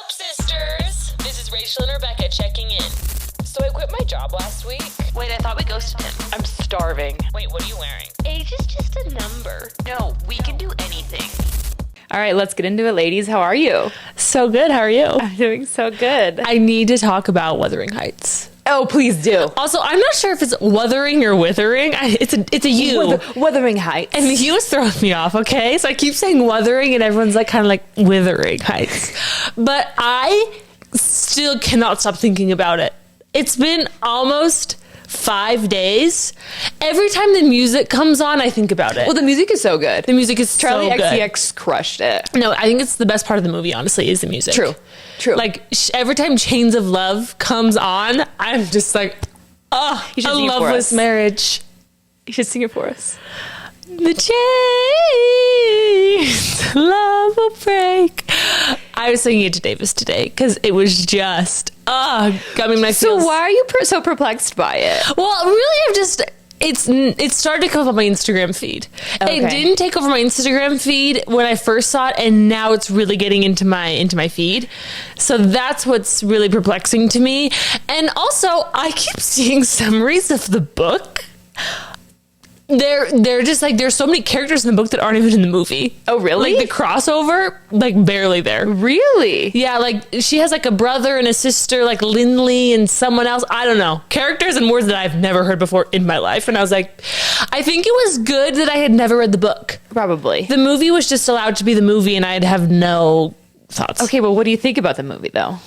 up, sisters? This is Rachel and Rebecca checking in. So I quit my job last week. Wait, I thought we ghosted him. I'm starving. Wait, what are you wearing? Age is just a number. No, we can do anything. All right, let's get into it, ladies. How are you? So good. How are you? I'm doing so good. I need to talk about Wuthering Heights. Oh, please do. Also, I'm not sure if it's Wuthering or Withering. It's a U. Wuthering Heights. And the U is throwing me off, okay? So I keep saying Wuthering and everyone's like kind of like Withering Heights. But I still cannot stop thinking about it. It's been almost 5 days. Every time the music comes on, I think about it. Well, the music is so good. The music is Charlie so good. XCX crushed it. No, I think it's the best part of the movie, honestly, is the music. True. Like, every time Chains of Love comes on, I'm just like, oh, You should a sing it for loveless us. marriage. You should sing it for us. The chains, love will break. I was singing it to Davis today because it was just, got me in my So feels. why are you so perplexed by it? Well, really, it started to come up on my Instagram feed. Okay. It didn't take over my Instagram feed when I first saw it, and now it's really getting into my feed. So that's what's really perplexing to me. And also, I keep seeing summaries of the book. They're just like, there's so many characters in the book that aren't even in the movie. Oh, really? Like the crossover, like barely there. Really? Yeah, like she has like a brother and a sister, like Lindley and someone else. I don't know. Characters and words that I've never heard before in my life. And I was like, I think it was good that I had never read the book. Probably. The movie was just allowed to be the movie and I'd have no thoughts. Okay, well, what do you think about the movie, though?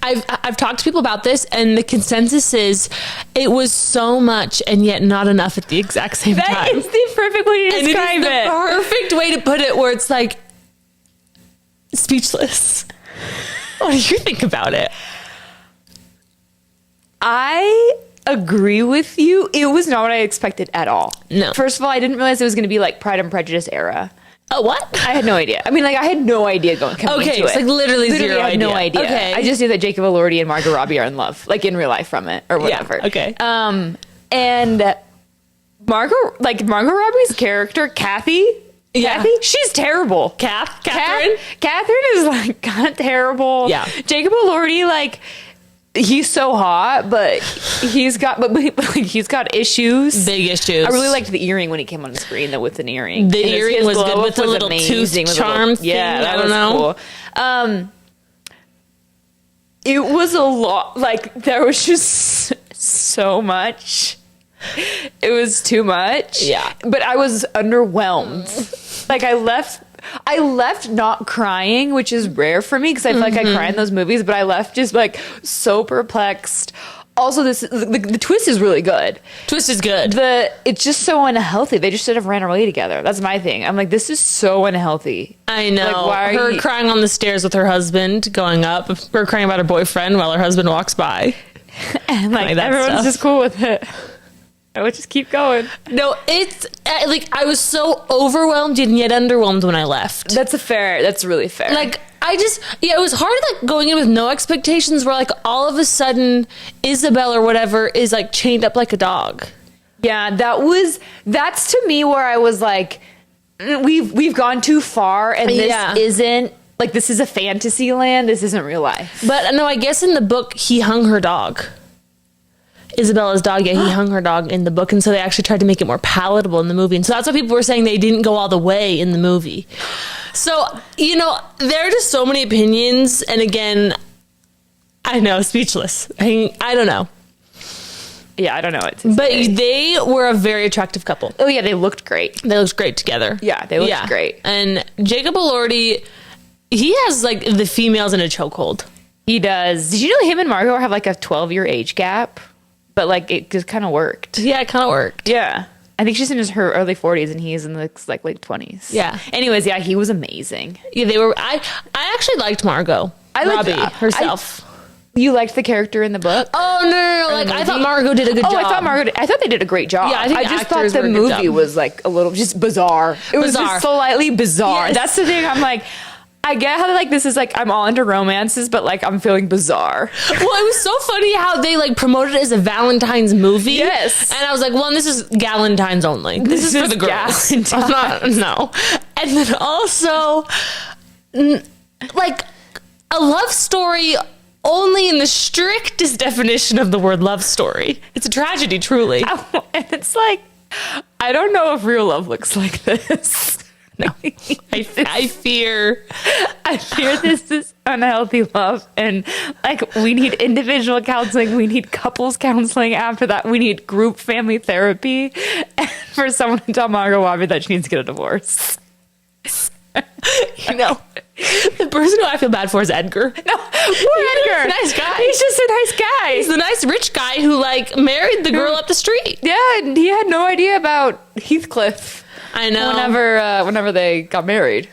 I've talked to people about this and the consensus is it was so much and yet not enough at the exact same time. That is the perfect way to And describe it is it. the perfect way to put it, where it's like speechless. What do you think about it? I agree with you. It was not what I expected at all. No. First of all, I didn't realize it was going to be like Pride and Prejudice era. Oh, what? I had no idea. I mean, like, I had no idea coming Okay, into it's it. like literally zero I had no idea. idea. Okay. I just knew that Jacob Elordi and Margot Robbie are in love, like in real life from it or whatever. Yeah, okay. And Margot Robbie's character, Kathy, she's terrible. Catherine? Catherine is like kind of terrible. Yeah. Jacob Elordi, like, he's so hot, but he's got issues. Big issues. I really liked the earring when he came on the screen, though, with an earring. The And earring was glow good up with the was little amazing, tooth with the little- charm thing. Yeah, that I don't was know. cool. It was a lot. Like, there was just so much. It was too much. Yeah. But I was underwhelmed. Like, I left not crying, which is rare for me because I feel like I cry in those movies, but I left just like so perplexed. Also, the twist is really good. Twist is good. It's just so unhealthy. They just should have ran away together. That's my thing. I'm like, this is so unhealthy. I know. Like, why are her you- crying on the stairs with her husband going up. Her crying about her boyfriend while her husband walks by. And like that everyone's stuff. just cool with it. I would just keep going. No, it's like I was so overwhelmed and yet underwhelmed when I left. That's really fair. Like, it was hard, like, going in with no expectations where, like, all of a sudden Isabel or whatever is, like, chained up like a dog. yeah, that's to me where I was like, we've gone too far, and this Yeah. isn't, like, this is a fantasy land. This isn't real life. But, no, I guess in the book, he hung her dog. Isabella's dog, yeah, he hung her dog in the book, and so they actually tried to make it more palatable in the movie. And so that's why people were saying they didn't go all the way in the movie. So, there are just so many opinions, and again, I know, speechless. I don't know. Yeah, I don't know what to But say. they were a very attractive couple. Oh, yeah, they looked great. They looked great together. Yeah, they looked great. And Jacob Elordi, he has, like, the females in a chokehold. He does. Did you know him and Margot have like a 12-year age gap? But like it just kind of worked. Yeah, it kind of worked. Yeah. I think she's in her early 40s and he's in the like late 20s. Yeah. Anyways, yeah, he was amazing. Yeah, they were. I actually liked Margot. I liked- Robbie herself. You liked the character in the book? Oh no! Like, I thought Margot did a good job. I thought they did a great job. Yeah, I think the just thought actors the were a good movie job. was like a little just bizarre. It was Bizarre. just slightly bizarre. Yes. That's the thing. I'm like, I get how like this is like I'm all into romances, but like I'm feeling bizarre. Well, it was so funny how they like promoted it as a Valentine's movie. Yes. And I was like, well, this is Galentine's only. This is for the girls. Galentine's. I'm not, no. And then also, like, a love story only in the strictest definition of the word love story. It's a tragedy, truly. And it's like, I don't know if real love looks like this. No, I fear this is unhealthy love, and like we need individual counseling, we need couples counseling. After that, we need group family therapy, and for someone to tell Margot Robbie that she needs to get a divorce. You know, the person who I feel bad for is Edgar. No, poor Edgar. Nice guy. He's just a nice guy. He's the nice rich guy who like married the girl up the street. Yeah, and he had no idea about Heathcliff. I know. Whenever they got married.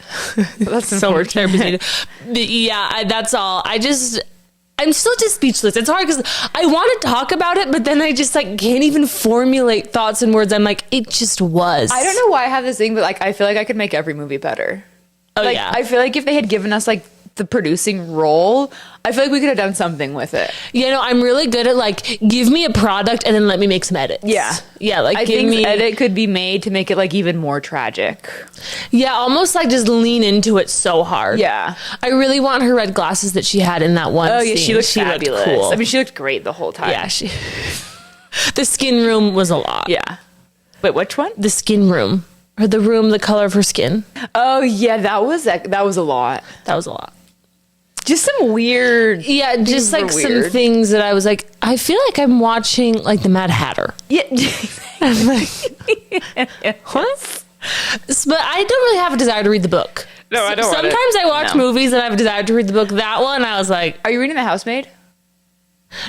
That's so much therapy needed. Yeah, that's all. I'm still just speechless. It's hard because I want to talk about it, but then I just like can't even formulate thoughts and words. I'm like, it just was. I don't know why I have this thing, but like I feel like I could make every movie better. Oh like, yeah. I feel like if they had given us like the producing role, I feel like we could have done something with it. You know, I'm really good at like, give me a product and then let me make some edits. Yeah. Yeah, like I think edit could be made to make it like even more tragic. Yeah, almost like just lean into it so hard. Yeah. I really want her red glasses that she had in that one Oh scene. yeah, she looked fabulous. Cool. I mean, she looked great the whole time. Yeah, the skin room was a lot. Yeah. Wait, which one? The skin room. Or the room, the color of her skin. Oh yeah, that was a lot. That was a lot. Just some weird. Yeah, just like weird. some things that I was like, I feel like I'm watching like the Mad Hatter. Yeah. I'm like, what? But I don't really have a desire to read the book. No, I don't want it. Sometimes I watch No. movies and I have a desire to read the book. That one, I was like, Are you reading The Housemaid?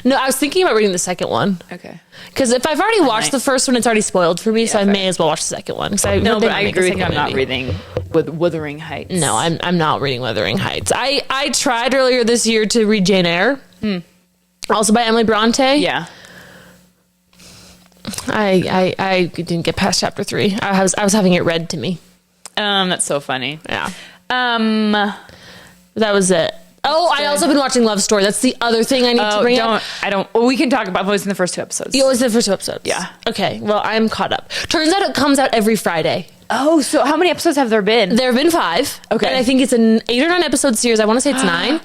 no, I was thinking about reading the second one. Okay. Because if I've already watched the first one, it's already spoiled for me, so I fair. may as well watch the second one. No, but I agree with you. I'm not reading Wuthering Heights. No, I'm not reading Wuthering Heights. I tried earlier this year to read Jane Eyre, also by Emily Bronte. Yeah. I didn't get past chapter 3. I was having it read to me. That's so funny. Yeah. That That was it. Oh, I also been watching Love Story. That's the other thing I need to bring up. Well, we can talk about those in the first 2 episodes. You always the first 2 episodes. Yeah. Okay. Well, I'm caught up. Turns out it comes out every Friday. Oh, so how many episodes have there been? There have been 5. Okay. And I think it's an 8 or 9 episode series. I want to say it's 9.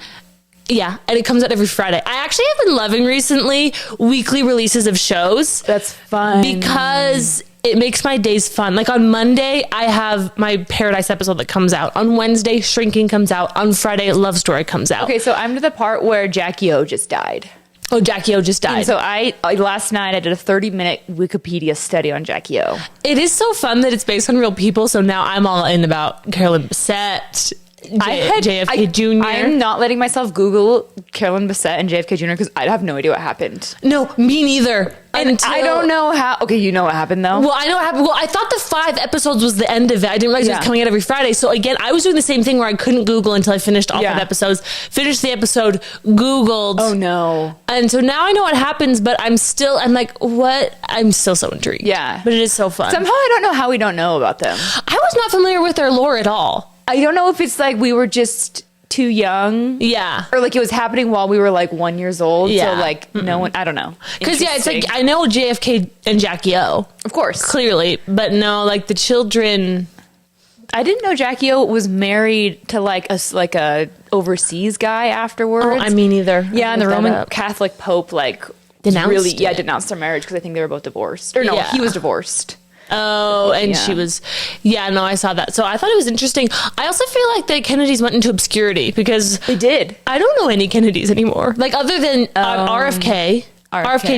Yeah, and it comes out every Friday. I actually have been loving recently weekly releases of shows. That's fun. Because it makes my days fun. Like on Monday, I have my Paradise episode that comes out. On Wednesday, Shrinking comes out. On Friday, Love Story comes out. Okay, so I'm to the part where Jackie O just died. Oh, Jackie O just died. And so last night I did a 30-minute Wikipedia study on Jackie O. It is so fun that it's based on real people. So now I'm all in about Carolyn Bessette, JFK Jr. I'm not letting myself Google Carolyn Bessette and JFK Jr. because I have no idea what happened. No, me neither. And I don't know how. Okay, you know what happened though. Well, I know what happened. Well, I thought the 5 episodes was the end of it. I didn't realize it was coming out every Friday. So again, I was doing the same thing where I couldn't Google until I finished all 5 episodes. Finished the episode, Googled. Oh no. And so now I know what happens, but I'm like, what? I'm still so intrigued. Yeah. But it is so fun. Somehow I don't know how we don't know about them. I was not familiar with their lore at all. I don't know if it's like we were just too young. Yeah. Or like it was happening while we were like 1 year old. Yeah. So like no one, I don't know. Because yeah, it's like, I know JFK and Jackie O. Of course. Clearly. But no, like the children. I didn't know Jackie O was married to like a overseas guy afterwards. Oh, I mean, either. Yeah, and the Roman Catholic Pope like denounced denounced their marriage because I think they were both divorced. Or no, Yeah. he was divorced. Oh, and she was, no, I saw that. So I thought it was interesting. I also feel like the Kennedys went into obscurity because They did. I don't know any Kennedys anymore. Like other than RFK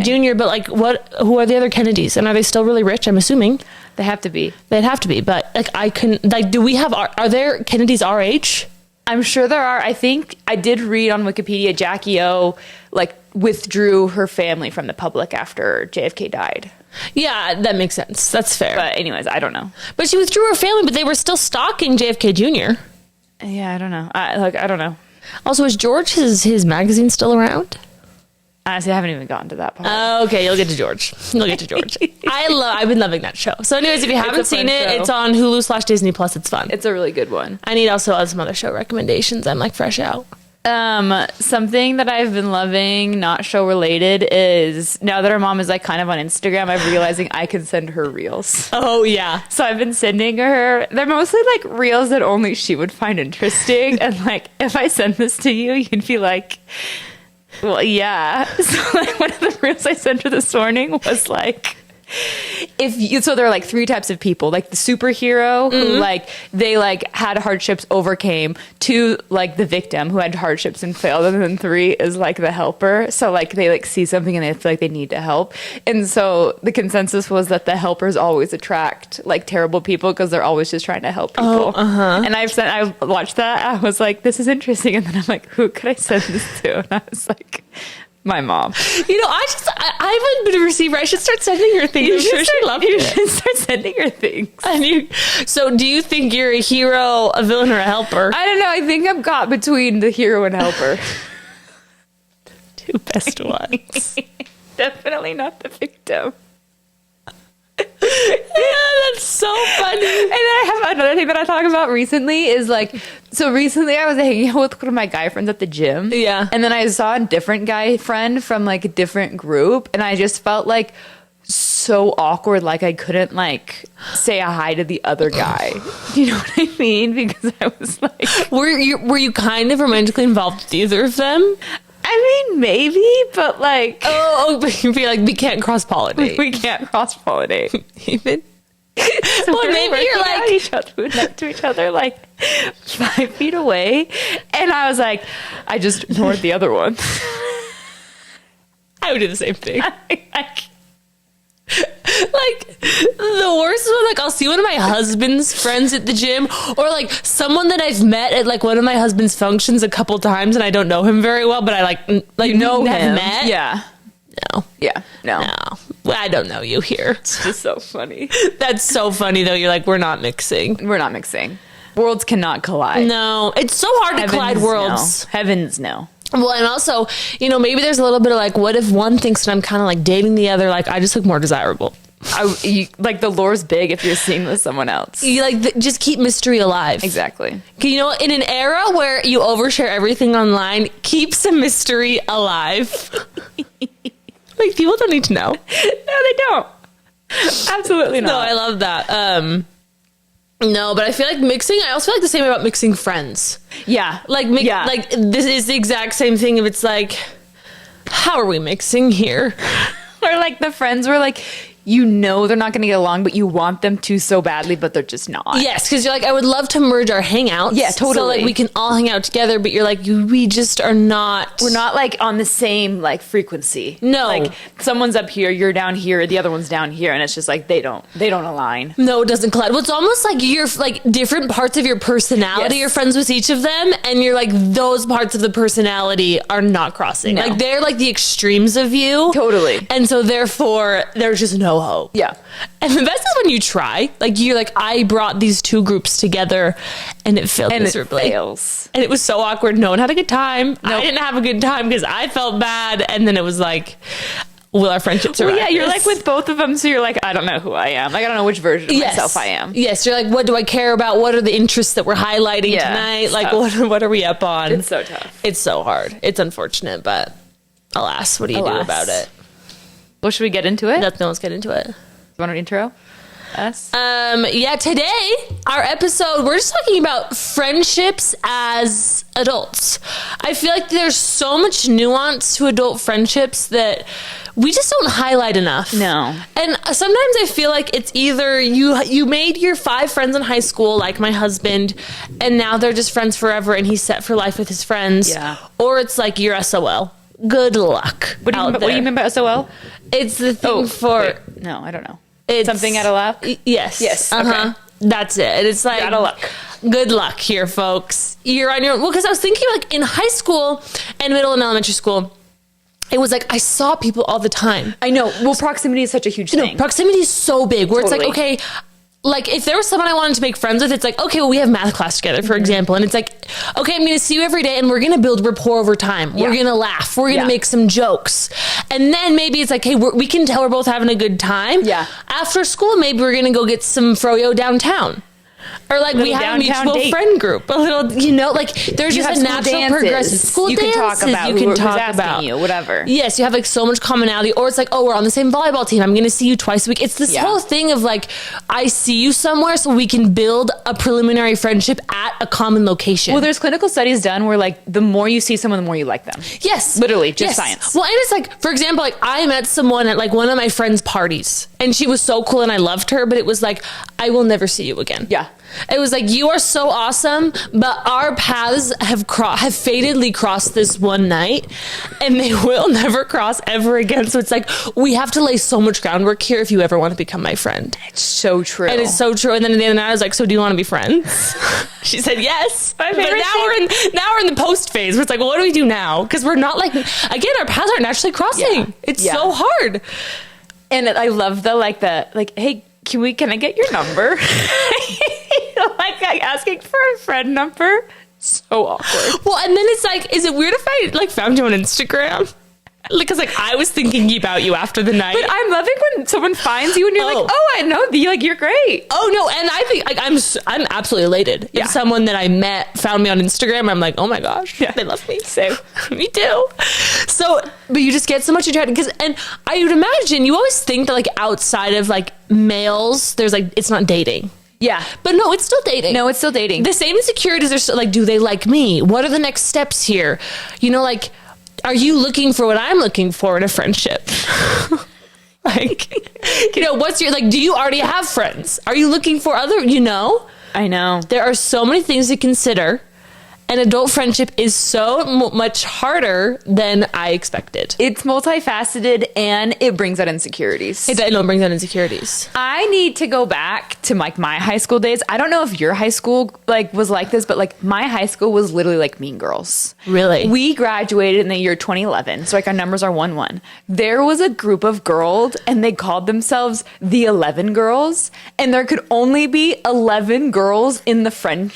Jr., but like who are the other Kennedys? And are they still really rich? I'm assuming. They have to be. They'd have to be, but like I couldn't, like, do we have, are there Kennedys our age? I'm sure there are. I think I did read on Wikipedia Jackie O like withdrew her family from the public after JFK died. Yeah, that makes sense. That's fair. But anyways, I don't know. But she withdrew her family, but they were still stalking JFK Jr. Yeah, I don't know. I don't know. Also, is George his magazine still around? Honestly, I haven't even gotten to that part. Okay, you'll get to George. I've been loving that show. So anyways, if you haven't seen it, it's on Hulu /Disney Plus. It's fun. It's a really good one. I need also some other show recommendations. I'm like fresh out. Something that I've been loving, not show related, is now that our mom is like kind of on Instagram, I'm realizing I can send her reels. Oh yeah. So I've been sending her, they're mostly like reels that only she would find interesting. And like, if I send this to you, you'd be like, well, yeah. So like one of the reels I sent her this morning was like, so there are like 3 types of people, like the superhero who like they like had hardships, overcame, 2 like the victim who had hardships and failed, and then 3 is like the helper. So like they like see something and they feel like they need to help, and so the consensus was that the helpers always attract like terrible people because they're always just trying to help people. And I watched that, I was like, this is interesting, and then I'm like, who could I send this to? And I was like, my mom. You know, I haven't been a receiver. I should start sending her things. I'm sure she loved it. You should start sending her things. So do you think you're a hero, a villain, or a helper? I don't know. I think I'm caught between the hero and helper. 2 best ones. Definitely not the victim. Yeah, that's so funny. And I have another thing that I talk about recently is like, so recently I was hanging out with one of my guy friends at the gym. Yeah. And then I saw a different guy friend from like a different group, and I just felt like so awkward, like I couldn't like say a hi to the other guy. You know what I mean? Because I was like, Were you kind of romantically involved with either of them? I mean, maybe, but like, But you'd be like, we can't cross-pollinate. we can't cross-pollinate. Even. So Well, maybe you're like each other, next to each other, like 5 feet away, and I was like, I just ignored the other one. I would do the same thing. Like the worst is when like I'll see one of my husband's friends at the gym, or like someone that I've met at like one of my husband's functions a couple times, and I don't know him very well, but I like know him. have met. Yeah. No. Yeah. No. Well, I don't know you here. It's just so funny. That's so funny though. You're like, we're not mixing. We're not mixing. Worlds cannot collide. No, it's so hard to collide worlds. No. Heavens, no. Well, and also, you know, maybe there's a little bit of like, what if one thinks that I'm kind of like dating the other? Like, I just look more desirable. Like the lure's big if you're seeing with someone else. You like just keep mystery alive. Exactly. You know, in an era where you overshare everything online, keep some mystery alive. Like people don't need to know. No, they don't. Absolutely not. No, I love that. No, but I feel like mixing. I also feel like the same about mixing friends. Yeah. Like like this is the exact same thing. If it's like, how are we mixing here? Or like the friends were like, you know they're not going to get along, but you want them to so badly, but they're just not. Yes, because you're like, I would love to merge our hangouts. Yeah, totally. So like we can all hang out together, but you're like, we just are not. We're not like on the same like frequency. No. Like someone's up here, you're down here, the other one's down here, and it's just like they don't align. No, it doesn't collide. Well, it's almost like you're like different parts of your personality. Yes. You're friends with each of them, and you're like those parts of the personality are not crossing. No. Like they're like the extremes of you. Totally. And so therefore, there's just no hope. Yeah. And the best is when you try. Like you're like, I brought these 2 groups together, and it failed miserably. It fails. And it was so awkward. No one had a good time. I didn't have a good time because I felt bad. And then it was like, will our friendship survive? Well, yeah, you're this? like with both of them, so you're like, I don't know who I am. Like I don't know which version of myself I am. Yes, you're like, what do I care about? What are the interests that we're highlighting Yeah, tonight? Like, tough. what are we up on? It's so tough. It's so hard. It's unfortunate, but alas, what do you do Alas. about it? Well, should we get into it? Let's get into it. You want an intro? Us? Yeah, today, our episode, we're just talking about friendships as adults. I feel like there's so much nuance to adult friendships that we just don't highlight enough. No. And sometimes I feel like it's either you made your 5 friends in high school, like my husband, and now they're just friends forever and he's set for life with his friends. Yeah. Or it's like you're SOL. Good luck. What do you mean by SOL? It's the thing Wait. No, I don't know. it's Something out of luck? Yes. Yes, Uh-huh. That's it. And it's like Out of luck. Good luck here, folks. You're on your own. Well, because I was thinking like in high school and middle and elementary school, it was like I saw people all the time. I know. Well, proximity is such a huge thing. Proximity is so big where it's Totally. like, okay, like if there was someone I wanted to make friends with, it's like, okay, well, we have math class together, for example. And it's like, okay, I'm going to see you every day and we're going to build rapport over time. We're going to laugh. We're going to make some jokes. And then maybe it's like, hey, we can tell we're both having a good time. Yeah. After school, maybe we're going to go get some froyo downtown. Or like we Little have a downtown mutual date. friend group, a little, you know, like there's You just have a school natural dances. progression. School You can dances talk about you can who's talk asking about you, whatever. Yes, you have like so much commonality. Or it's like, oh, we're on the same volleyball team. I'm going to see you twice a week. It's this Yeah. whole thing of like, I see you somewhere so we can build a preliminary friendship at a common location. Well, there's clinical studies done where like the more you see someone, the more you like them. Yes. Literally, just science. Well, and it's like, for example, like I met someone at like one of my friends' parties and she was so cool and I loved her, but it was like, I will never see you again. Yeah. It was like, you are so awesome, but our paths have fatedly crossed this one night and they will never cross ever again. So it's like, we have to lay so much groundwork here if you ever want to become my friend. It's so true. And it's so true. And then at the end of the night, I was like, so do you want to be friends? She said yes. But now we're in the post phase where it's like, well, what do we do now? Because we're not like, again, our paths aren't naturally crossing. Yeah. It's Yeah. so hard. And I love the hey, can I get your number? Like asking for a friend number. So awkward. Well, and then it's like, is it weird if I like found you on Instagram? Because like I was thinking about you after the night. But I'm loving when someone finds you and you're like, oh, I know you. Like, you're great. Oh no, and I think like I'm absolutely elated. Yeah. If someone that I met found me on Instagram, I'm like, oh my gosh, Yeah. they love me. Same. Me too. So, but you just get so much attraction because, and I would imagine you always think that like outside of like males, there's like it's not dating. Yeah. But no, it's still dating. No, it's still dating. The same insecurities are still like, do they like me? What are the next steps here? You know, like, are you looking for what I'm looking for in a friendship? Like, you know, what's your, like, do you already have friends? Are you looking for other, you know? I know. There are so many things to consider. And adult friendship is so much harder than I expected. It's multifaceted and it brings out insecurities. It brings out insecurities. I need to go back to like my high school days. I don't know if your high school like was like this, but like my high school was literally like Mean Girls. Really? We graduated in the year 2011. So like our numbers are 1-1. There was a group of girls and they called themselves the 11 girls. And there could only be 11 girls in the friend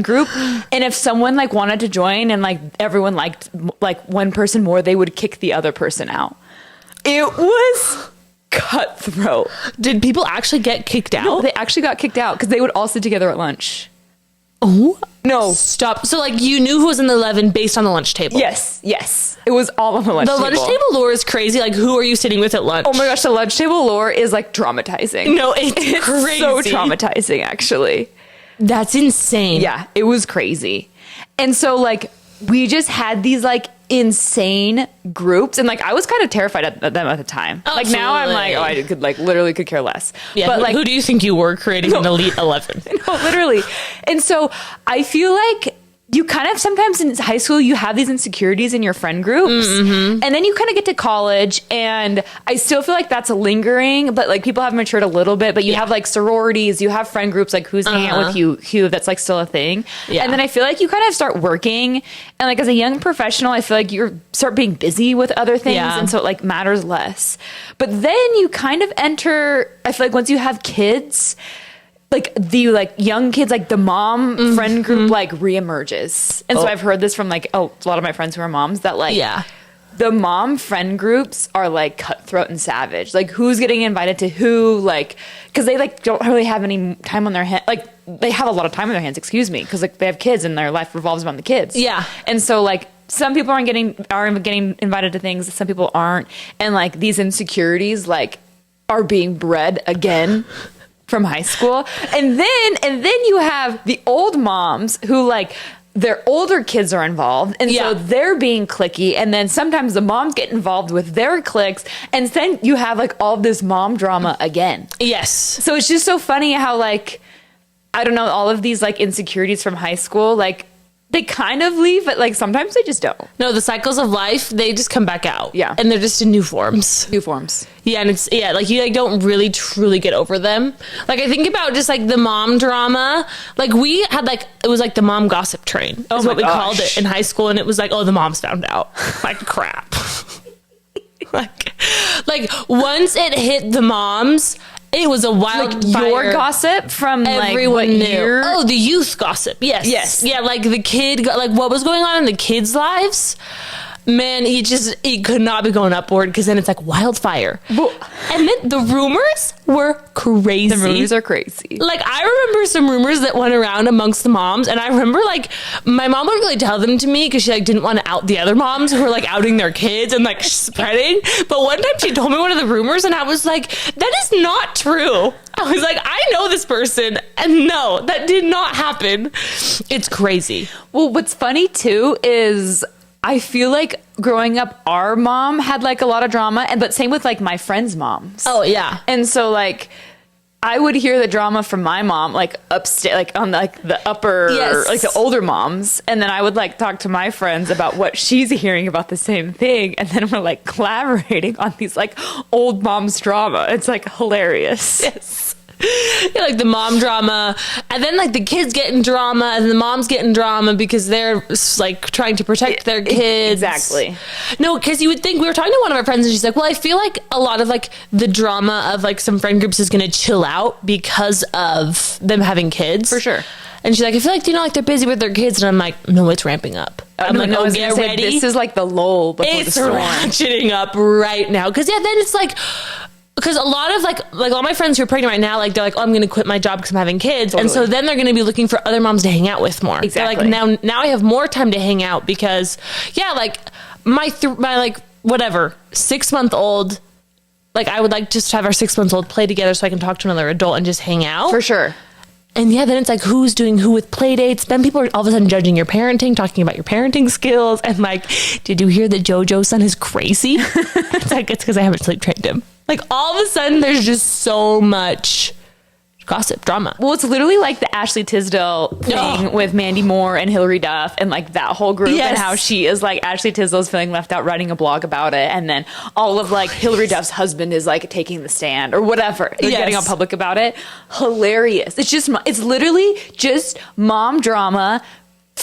group. And if someone like wanted to join and like everyone liked like one person more, they would kick the other person out. It was cutthroat. Did people actually get kicked out? No, they actually got kicked out because they would all sit together at lunch. Oh No. stop! So like you knew who was in the 11 based on the lunch table. Yes. It was all on the lunch The table. lunch table lore is crazy. Like, who are you sitting with at lunch? Oh my gosh, the lunch table lore is like traumatizing. No, it's crazy. So traumatizing, actually. That's insane. Yeah, it was crazy. And so like we just had these like insane groups and like I was kind of terrified at them at the time. Like now I'm like, oh, I could like literally could care less. Yeah, but like who do you think you were creating an elite 11? no, literally. And so I feel like you kind of sometimes in high school, you have these insecurities in your friend groups. And then you kind of get to college and I still feel like that's lingering, but like people have matured a little bit, but you have like sororities, you have friend groups, like who's hanging out with you, Hugh, that's like still a thing. Yeah. And then I feel like you kind of start working and like as a young professional, I feel like you start being busy with other things. Yeah. And so it like matters less. But then you kind of enter, I feel like once you have kids, like the like young kids, like the mom friend group like reemerges. And so I've heard this from like a lot of my friends who are moms that like the mom friend groups are like cutthroat and savage. Like who's getting invited to who, like because they like don't really have any time on their hand. Like they have a lot of time on their hands, excuse me, because like they have kids and their life revolves around the kids. Yeah. And so like some people are getting invited to things, some people aren't. And like these insecurities like are being bred again from high school. And then you have the old moms who like their older kids are involved and so they're being cliquey, and then sometimes the moms get involved with their cliques, and then you have like all this mom drama again. Yes. So it's just so funny how like I don't know, all of these like insecurities from high school, like they kind of leave, but like sometimes they just don't. No, the cycles of life, they just come back out. Yeah. And they're just in new forms. New forms. Yeah, and it's like you like don't really truly get over them. Like I think about just like the mom drama. Like we had like it was like the mom gossip train. Is what we called it in high school, and it was like, oh, the moms found out. Like crap. like once it hit the moms, it was a wild Your gossip from everyone like, knew. year? Oh, the youth gossip. Yes. Yes. Yeah, like the kid, like what was going on in the kids' lives. man, it could not be going upward, because then it's like wildfire. And then the rumors were crazy. The rumors are crazy. Like, I remember some rumors that went around amongst the moms, and I remember, like, my mom wouldn't really tell them to me because she, like, didn't want to out the other moms who were, like, outing their kids and, like, spreading. But one time she told me one of the rumors, and I was like, that is not true. I was like, I know this person, and no, that did not happen. It's crazy. Well, what's funny, too, is I feel like growing up, our mom had like a lot of drama, but same with like my friends' moms. Oh, yeah. And so like I would hear the drama from my mom, like upstairs, like on like the upper, like the older moms. And then I would like talk to my friends about what she's hearing about the same thing. And then we're like collaborating on these like old moms drama. It's like hilarious. Yes. Yeah, like the mom drama, and then like the kids get in drama, and the moms get in drama because they're like trying to protect their kids. Exactly. No, because you would think, we were talking to one of our friends, and she's like, well, I feel like a lot of like the drama of like some friend groups is going to chill out because of them having kids. For sure. And she's like, I feel like, like they're busy with their kids. And I'm like, no, it's ramping up. I'm like, no, get ready. This is like the lull before It's the storm. ratcheting up right now. Because then it's like, because a lot of like all my friends who are pregnant right now, like they're like, oh, I'm going to quit my job because I'm having kids. Totally. And so then they're going to be looking for other moms to hang out with more. Exactly. They're like, now I have more time to hang out because, yeah, like my like whatever 6-month-old, like I would like just have our 6-month-old play together so I can talk to another adult and just hang out. For sure. And yeah, then it's like, who's doing who with play dates? Then people are all of a sudden judging your parenting, talking about your parenting skills. And like, did you hear that JoJo's son is crazy? It's like, it's because I haven't sleep trained him. Like, all of a sudden, there's just so much gossip, drama. Well, it's literally like the Ashley Tisdale thing with Mandy Moore and Hillary Duff and like that whole group, and how she is like, Ashley Tisdale's feeling left out, writing a blog about it, and then all of like Hillary Duff's husband is like taking the stand or whatever. They're getting all public about it. Hilarious. It's literally just mom drama.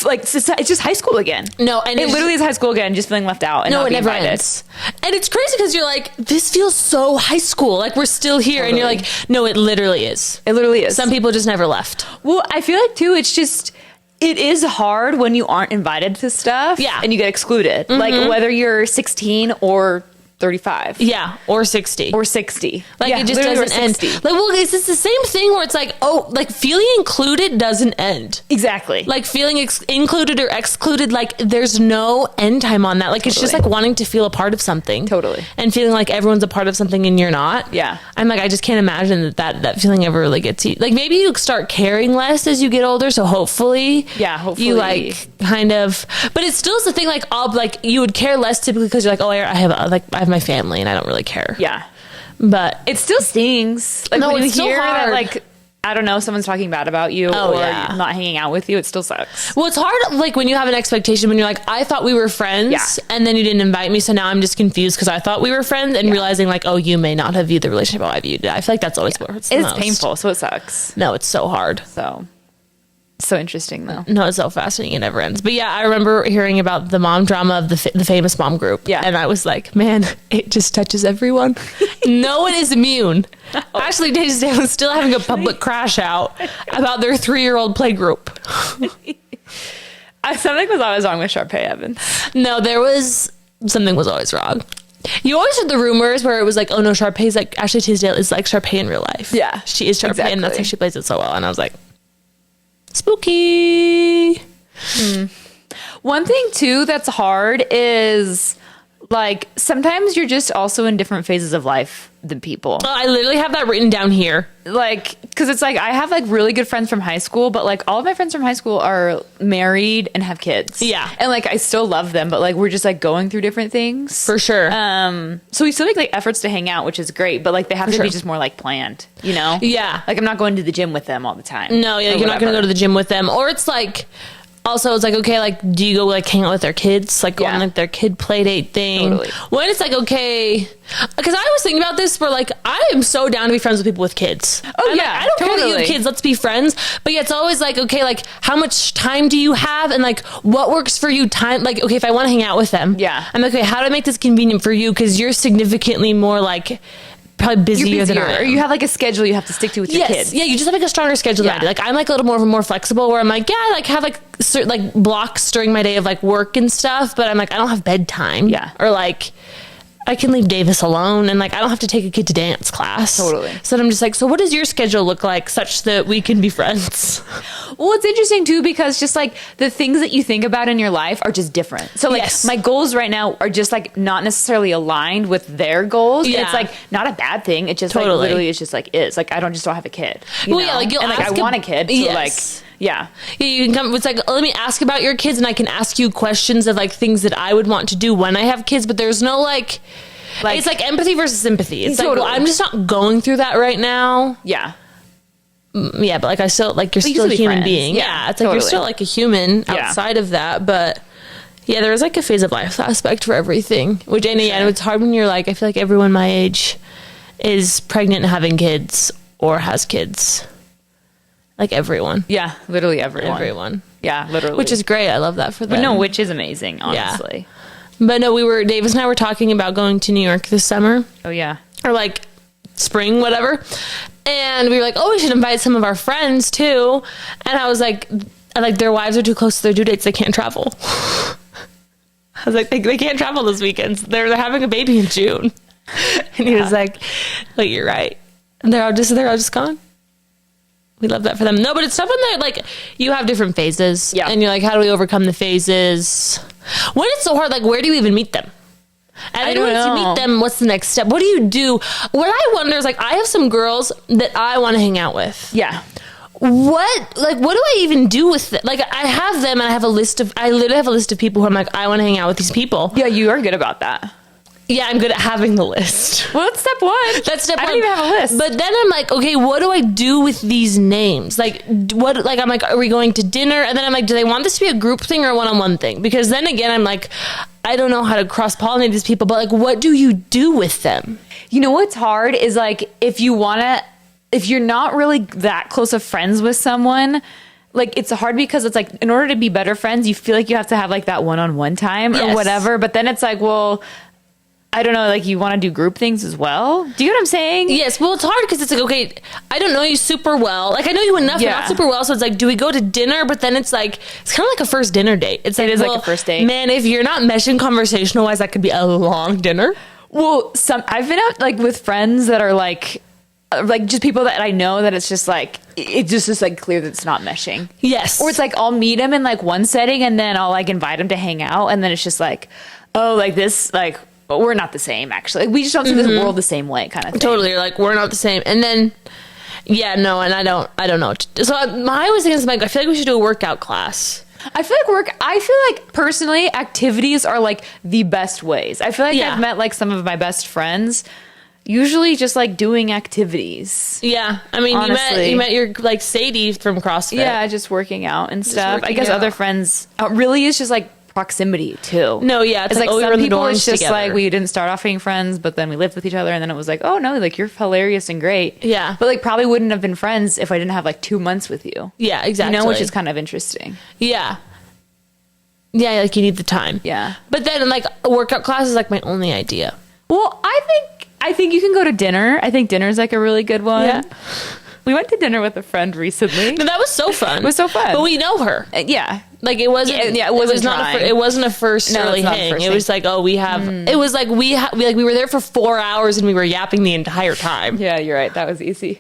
Like it's just high school again. No, and it literally is high school again, just feeling left out. And no, not it being never invited. ends. And it's crazy because you're like, this feels so high school. Like we're still here, and you're like, no, it literally is. It literally is. Some people just never left. Well, I feel like too, it's just, it is hard when you aren't invited to stuff. Yeah. And you get excluded. Mm-hmm. Like whether you're 16 or 35. Yeah, or 60. Or 60. Like, it just doesn't end. Like, well, it's the same thing where it's like, oh, like, feeling included doesn't end. Exactly. Like, feeling included or excluded, like, there's no end time on that. Like, it's just like wanting to feel a part of something. Totally. And feeling like everyone's a part of something and you're not. Yeah. I'm like, I just can't imagine that feeling ever really gets you. Like, maybe you start caring less as you get older, so hopefully. Yeah, hopefully. You, like, kind of. But it still is the thing, like, you would care less typically because you're like, oh, I have my family and I don't really care. Yeah. But it still stings. Like, no, when it's you so hear hard. that, like, I don't know, someone's talking bad about you or not hanging out with you, it still sucks. Well, it's hard, like, when you have an expectation, when you're like, I thought we were friends, and then you didn't invite me, so now I'm just confused because I thought we were friends, and realizing, like, oh, you may not have viewed the relationship how I viewed it. I feel like that's always what hurts the most. It's painful, so it sucks. No, it's so hard. So interesting, though. No, it's so fascinating. It never ends. But yeah, I remember hearing about the mom drama of the famous mom group. Yeah. And I was like, man, it just touches everyone. No one is immune. No. Ashley Tisdale was still having a public crash out about their 3-year-old play group. Something was always wrong with Sharpay Evans. No, something was always wrong. You always heard the rumors where it was like, oh no, Sharpay's like, Ashley Tisdale is like Sharpay in real life. Yeah. She is Sharpay, and that's how she plays it so well. And I was like, spooky. One thing too that's hard is like sometimes you're just also in different phases of life than people. Oh, I literally have that written down here. Like, because it's like I have like really good friends from high school, but like all of my friends from high school are married and have kids. Yeah. And like I still love them, but like we're just like going through different things. For sure. So we still make like efforts to hang out, which is great, but like they have to be just more like planned, you know? Yeah. Like I'm not going to the gym with them all the time. No, yeah, you're not going to go to the gym with them. Or it's like, also it's like, okay, like, do you go like hang out with their kids? Like go on like their kid play date thing? Totally. When it's like, okay, because I was thinking about this where like, I am so down to be friends with people with kids. Oh, I'm yeah, like, I don't care that you have kids, let's be friends. But yeah, it's always like, okay, like how much time do you have? And like, what works for you time? Like, okay, if I want to hang out with them. Yeah. I'm like, okay, how do I make this convenient for you? Because you're significantly more like probably You're busier than I busier, am. or you have like a schedule you have to stick to with your kids. Yeah, you just have like a stronger schedule than I do. Like I'm like a little more flexible where I'm like, yeah, I like have like certain like blocks during my day of like work and stuff, but I'm like, I don't have bedtime. Yeah. Or like I can leave Davis alone and like I don't have to take a kid to dance class. Totally. So I'm just like, so what does your schedule look like such that we can be friends? Well, it's interesting too because just like the things that you think about in your life are just different. So like Yes. my goals right now are just like not necessarily aligned with their goals. Yeah. It's like not a bad thing. It just Totally. like literally it's just like is like I don't have a kid. You Well, yeah, know? like you'll and like I ask want a kid. So Yes. like yeah. Yeah, you can come. It's like, let me ask about your kids, and I can ask you questions of like things that I would want to do when I have kids. But there's no like it's like empathy versus sympathy. It's like, Totally. well, I'm just not going through that right now. Yeah. Yeah, but like I still like you're you still a still be human friends. being. Yeah, Yeah, it's like you're totally. still like a human Yeah. outside of that. But yeah, there's like a phase of life aspect for everything. Which and yeah, it's hard when you're like I feel like everyone my age is pregnant and having kids or has kids. Like everyone. Yeah. Literally everyone. Everyone. Yeah. Literally. Which is great. I love that for them. but no, which is amazing. Honestly. But no, Davis and I were talking about going to New York this summer. Oh yeah. Or like spring, whatever. And we were like, oh, we should invite some of our friends too. And I was like their wives are too close to their due dates. They can't travel. I was like, they can't travel this weekend. They're having a baby in June. And he was like, wait, you're right. And they're all just gone. We love that for them. No, but it's stuff when they're like, you have different phases. Yeah. And you're like, how do we overcome the phases? When it's so hard, like, where do you even meet them? And I then don't once you know. meet them, what's the next step? What do you do? What I wonder is like, I have some girls that I want to hang out with. Yeah. What do I even do with it? Like, I have them and I literally have a list of people who I'm like, I want to hang out with these people. Yeah. You are good about that. Yeah, I'm good at having the list. Well, that's step one. That's step I one. don't even have a list. But then I'm like, okay, what do I do with these names? Like, what? Like, I'm like, are we going to dinner? And then I'm like, do they want this to be a group thing or a one-on-one thing? Because then again, I'm like, I don't know how to cross-pollinate these people. But like, what do you do with them? You know what's hard is like if you're not really that close of friends with someone, like it's hard because it's like in order to be better friends, you feel like you have to have like that one-on-one time or Yes. whatever. But then it's like, well, I don't know, like you want to do group things as well. Do you know what I'm saying? Yes, well, it's hard because it's like, okay, I don't know you super well. Like, I know you enough, Yeah. but not super well. So it's like, do we go to dinner? But then it's like, it's kind of like a first dinner date. It's like, is like a first date. Man, if you're not meshing conversational wise, that could be a long dinner. Well, I've been out like with friends that are like just people that I know that it's just like it just is like clear that it's not meshing. Yes. Or it's like I'll meet them in like one setting and then I'll like invite them to hang out and then it's just like, oh, like this, like we're not the same actually. Like, we just don't see this world the same way kind of thing. Totally. You're like, we're not the same. And then, yeah, no, and I don't know. So my always thing is like, I feel like we should do a workout class. I feel like personally activities are like the best ways. I feel like Yeah. I've met like some of my best friends usually just like doing activities. Yeah. I mean, Honestly. you met your like Sadie from CrossFit. Yeah, just working out and stuff. I working guess out. other friends really is just like proximity too. No, yeah. It's like we were some in the people dorms it's just together. like we didn't start off being friends, but then we lived with each other and then it was like, oh no, like you're hilarious and great. Yeah. But like probably wouldn't have been friends if I didn't have like 2 months with you. Yeah, exactly. You know, which is kind of interesting. Yeah. Yeah, like you need the time. Yeah. But then like a workout class is like my only idea. Well, I think you can go to dinner. I think dinner's like a really good one. Yeah. We went to dinner with a friend recently. No, that was so fun. It was so fun. But we know her. Yeah. Like it wasn't. Yeah, it wasn't was not. trying. It wasn't a first No, early it's not a hang. first It was like, oh, we have. It was like we were there for 4 hours and we were yapping the entire time. Yeah, you're right. That was easy.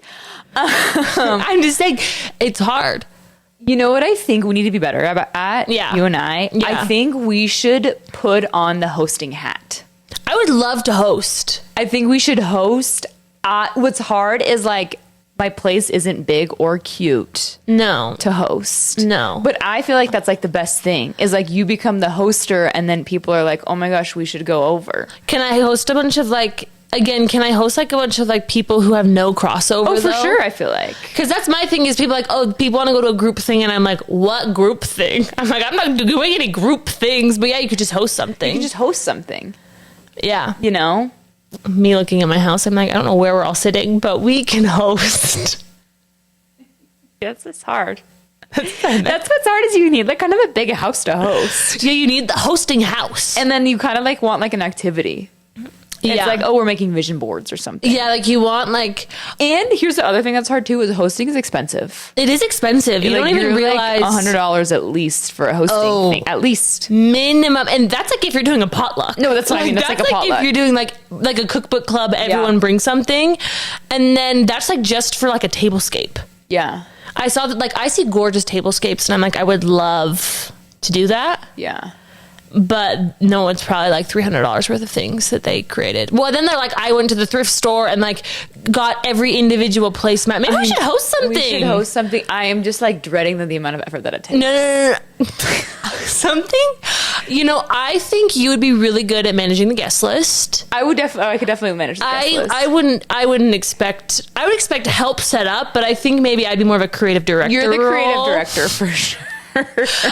I'm just saying, it's hard. You know what I think we need to be better at? Yeah. You and I? Yeah. I think we should put on the hosting hat. I would love to host. I think we should host. What's hard is like my place isn't big or cute No. to host. No. But I feel like that's like the best thing is like you become the hoster and then people are like, oh my gosh, we should go over. Can I host a bunch of like? Again, can I host like a bunch of like people who have no crossover? Oh, for though? sure. I feel like. Because that's my thing is people are like, oh, people want to go to a group thing. And I'm like, what group thing? I'm like, I'm not doing any group things. But yeah, you could just host something. You can just host something, yeah. you know? Me looking at my house, I'm like, I don't know where we're all sitting, but we can host. Yes, it's hard. That's what's hard is you need like kind of a big house to host. Yeah, you need the hosting house. And then you kind of like want like an activity. It's Yeah. like, oh, we're making vision boards or something. Yeah, like you want like And here's the other thing that's hard too: is hosting is expensive. it is expensive. You Like, don't even you're realize like $100 at least for a hosting thing, at least. minimum, and that's like if you're doing a potluck. No, that's what I mean. That's like a potluck. If you're doing like a cookbook club, everyone brings something, and then that's like just for like a tablescape. Yeah, I saw that, like I see gorgeous tablescapes, and I'm like, I would love to do that. yeah. But no, it's probably like $300 worth of things that they created. Well, then they're like, I went to the thrift store and like got every individual placemat. Maybe we should host something. We should host something. I am just like dreading the amount of effort that it takes. No. Something? You know, I think you would be really good at managing the guest list. I would definitely. I could definitely manage the guest list. I wouldn't expect. I would expect help set up, but I think maybe I'd be more of a creative director. You're the creative role. director for sure.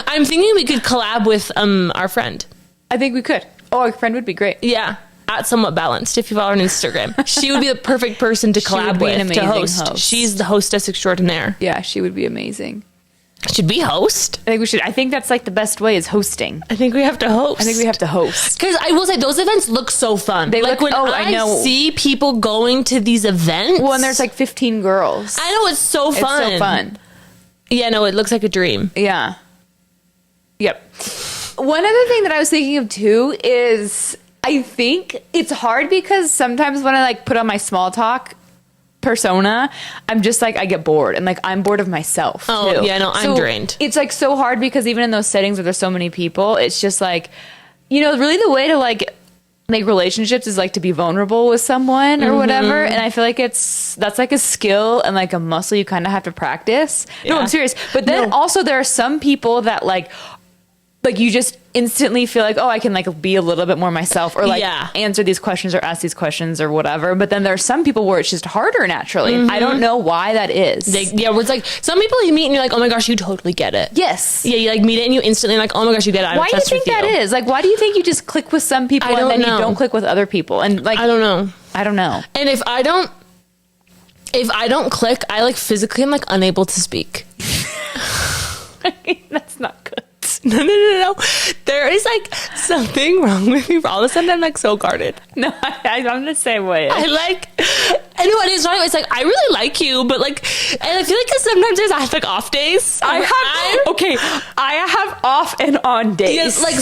I'm thinking we could collab with our friend. I think we could. Oh, our friend would be great. Yeah. At Somewhat Balanced, if you follow her on Instagram. She would be the perfect person to She would collab be an with, to amazing host. host. She's the hostess extraordinaire. Yeah, she would be amazing. Should we host? I think we should. I think that's like the best way is hosting. I think we have to host. I think we have to host. Because I will say, those events look so fun. They like look- when I know. see people going to these events. Well, and there's like 15 girls. I know, it's so fun. It's so fun. Yeah, no, it looks like a dream. Yeah. Yep. One other thing that I was thinking of too is I think it's hard because sometimes when I like put on my small talk persona, I'm just like I get bored and like I'm bored of myself. Oh, too. yeah, no, I'm drained. It's like so hard because even in those settings where there's so many people, it's just like, you know, really the way to like make relationships is like to be vulnerable with someone or whatever, and I feel like that's like a skill and like a muscle you kind of have to practice. No, Yeah. I'm serious. But then also there are some people that like you just instantly feel like, oh, I can like be a little bit more myself or like Yeah. answer these questions or ask these questions or whatever. But then there are some people where it's just harder naturally. I don't know why that is. Yeah, where it's like some people you meet and you're like, oh my gosh, you totally get it. Yes. Yeah, you like meet it and you instantly like, oh my gosh, you get it. I'm Why do you obsessed think with that is? Like, why do you think you just click with some people I and don't then know. you don't click with other people? And like, I don't know. I don't know. And if I don't click, I like physically am like unable to speak. That's not good. No. There is like something wrong with me. All of a sudden, I'm like so guarded. No, I'm the same way. I like, I know it's not. It's like I really like you, but like, and I feel like 'cause sometimes I have like off days. I have off and on days. Yes, like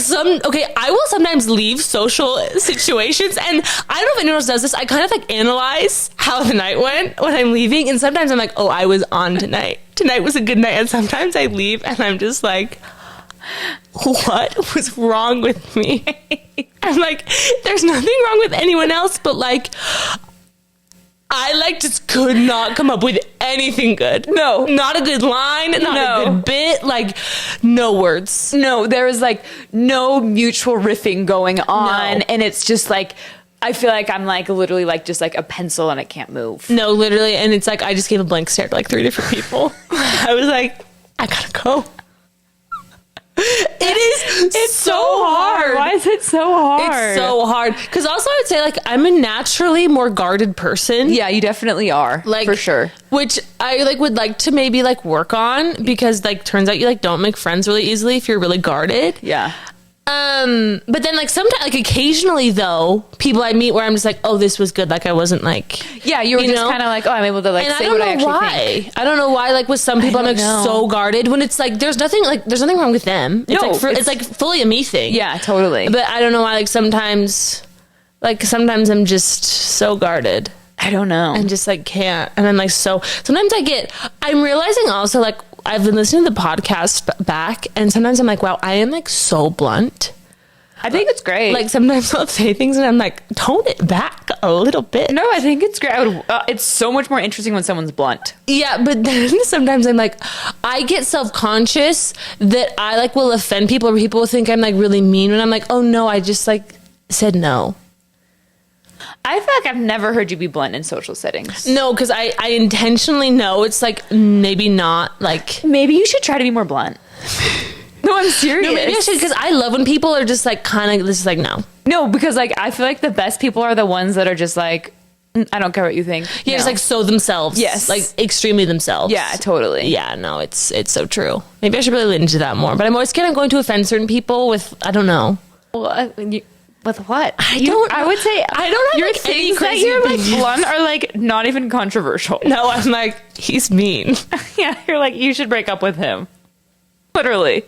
I will sometimes leave social situations, and I don't know if anyone else does this. I kind of like analyze how the night went when I'm leaving, and sometimes I'm like, oh, I was on tonight. Tonight was a good night, and sometimes I leave, and I'm just like, what was wrong with me? I'm like, there's nothing wrong with anyone else, but like, I like just could not come up with anything good. No. Not a good line, not No. a good bit, like no words. No, there is like no mutual riffing going on, No. and it's just like I feel like I'm like literally like just like a pencil and I can't move. No, literally, and it's like I just gave a blank stare to like 3 different people. I was like, I gotta go. It's so hard. Why is it so hard? It's so hard. Because also I would say like I'm a naturally more guarded person. Yeah, you definitely are. Like for sure. Which I like would like to maybe like work on because like turns out you like don't make friends really easily if you're really guarded. Yeah. But then like sometimes like occasionally though, people I meet where I'm just like, oh, this was good. Like I wasn't like Yeah, you were just know? kind of like, oh, I'm able to like and say I don't what I know actually why. think. I don't know why. Like with some people, I'm don't like know. so guarded when it's like there's nothing wrong with them. It's No, like it's like fully a me thing. Yeah, totally. But I don't know why. Like sometimes I'm just so guarded. I don't know. And just like can't. And I'm like so. Sometimes I'm realizing also like I've been listening to the podcast back, and sometimes I'm like, wow, I am like so blunt. I think it's great. Like sometimes I'll say things and I'm like, tone it back a little bit. no, I think it's great. It's so much more interesting when someone's blunt. Yeah, but then sometimes I'm like, I get self-conscious that I like will offend people or people will think I'm like really mean when I'm like, oh no, I just like said no. I feel like I've never heard you be blunt in social settings. No, because I intentionally know it's like maybe not like. Maybe you should try to be more blunt. No, I'm serious. No, maybe I should because I love when people are just like kind of this is like no. No, because like I feel like the best people are the ones that are just like, I don't care what you think. Yeah, No. just like so themselves. Yes. Like extremely themselves. Yeah, totally. Yeah, no, it's so true. Maybe I should really lean into that more. But I'm always scared I'm going to offend certain people with I don't know. Well, With what? I would say I don't have your like, any things that crazy you're like opinions. blunt are like not even controversial. No, I'm like, he's mean. Yeah, you're like, you should break up with him. Literally.